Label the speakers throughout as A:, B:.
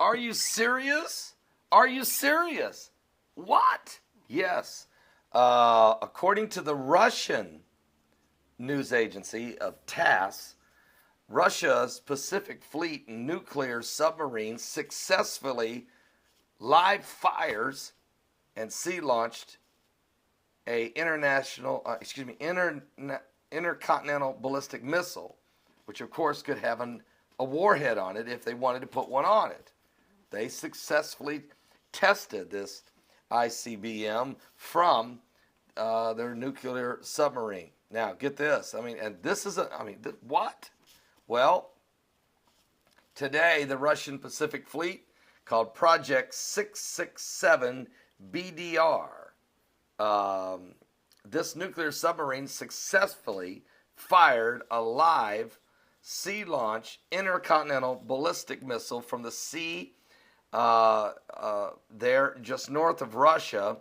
A: Are you serious? Are you serious? What? Yes. According to the Russian news agency of TASS, Russia's Pacific Fleet nuclear submarine successfully live fires and sea launched a intercontinental ballistic missile, which of course could have a warhead on it if they wanted to put one on it. They successfully tested this ICBM from their nuclear submarine. Now, get this. What? Well, today the Russian Pacific Fleet, called Project 667 BDR, this nuclear submarine successfully fired a live sea-launched intercontinental ballistic missile from the sea there just north of Russia.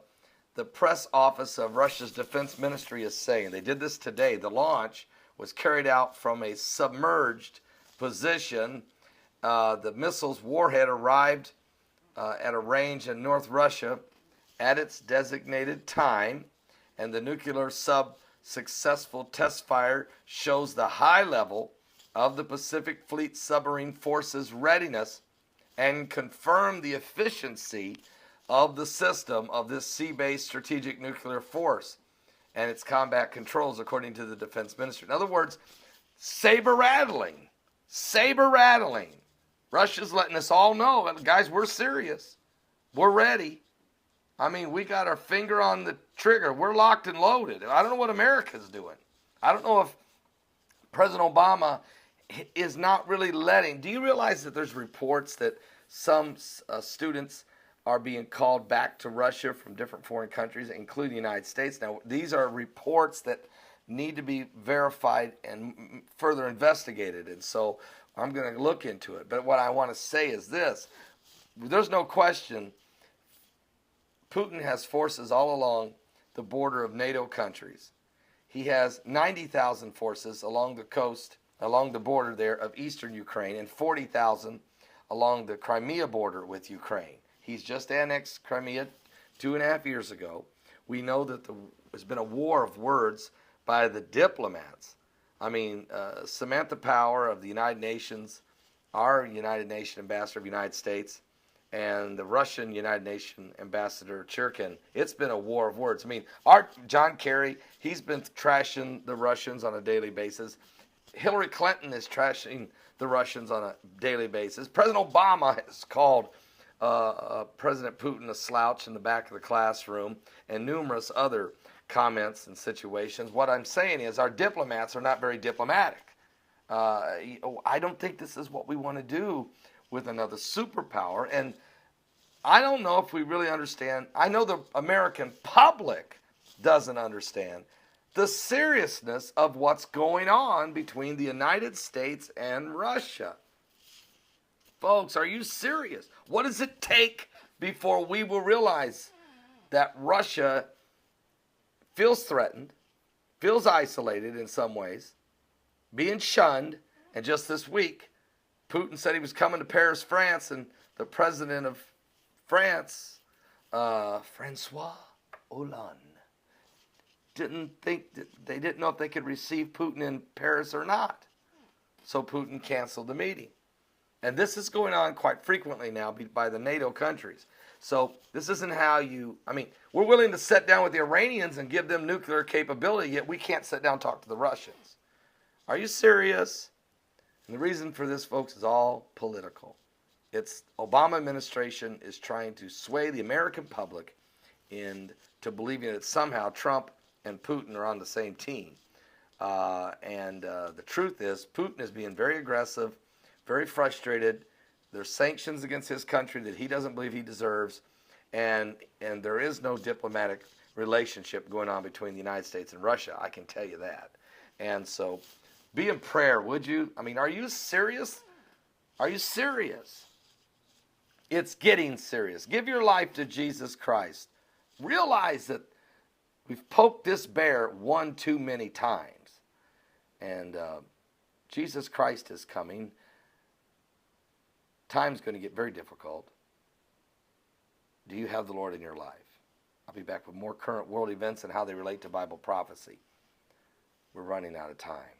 A: The press office of Russia's defense ministry is saying they did this today. The launch was carried out from a submerged position. The missile's warhead arrived at a range in North Russia at its designated time, and the nuclear sub successful test fire shows the high level of the Pacific Fleet submarine forces' readiness and confirmed the efficiency of the system of this sea-based strategic nuclear force and its combat controls, according to the defense ministry. In other words, saber-rattling. Saber-rattling. Russia's letting us all know, guys, we're serious. We're ready. I mean, we got our finger on the trigger. We're locked and loaded. I don't know what America's doing. I don't know if President Obama is not really letting. Do you realize that there's reports that some students are being called back to Russia from different foreign countries, including the United States? Now, these are reports that need to be verified and further investigated, and so I'm going to look into it. But what I want to say is this. There's no question Putin has forces all along the border of NATO countries. He has 90,000 forces along the coast, along the border there of eastern Ukraine, and 40,000 along the Crimea border with Ukraine. He's just annexed Crimea 2.5 years ago. We know that there's been a war of words by the diplomats. I mean, Samantha Power of the United Nations, our United Nations ambassador of the United States, and the Russian United Nations ambassador Churkin. It's been a war of words. I mean, John Kerry, he's been trashing the Russians on a daily basis. Hillary Clinton is trashing the Russians on a daily basis. President Obama has called President Putin a slouch in the back of the classroom, and numerous other comments and situations. What I'm saying is our diplomats are not very diplomatic. I don't think this is what we want to do with another superpower, and I don't know if we really understand. I know the American public doesn't understand the seriousness of what's going on between the United States and Russia. Folks, are you serious? What does it take before we will realize that Russia feels threatened, feels isolated in some ways, being shunned, and just this week, Putin said he was coming to Paris, France, and the president of France, Francois Hollande, they didn't know if they could receive Putin in Paris or not. So Putin canceled the meeting. And this is going on quite frequently now by the NATO countries. So this isn't how we're willing to sit down with the Iranians and give them nuclear capability, yet we can't sit down and talk to the Russians. Are you serious? And the reason for this, folks, is all political. It's Obama administration is trying to sway the American public into believing that somehow Trump and Putin are on the same team. The truth is, Putin is being very aggressive, very frustrated. There's sanctions against his country that he doesn't believe he deserves, and there is no diplomatic relationship going on between the United States and Russia. I can tell you that. And so, be in prayer, would you? I mean, are you serious? Are you serious? It's getting serious. Give your life to Jesus Christ. Realize that we've poked this bear one too many times. And Jesus Christ is coming. time's going to get very difficult. Do you have the Lord in your life? I'll be back with more current world events and how they relate to Bible prophecy. We're running out of time.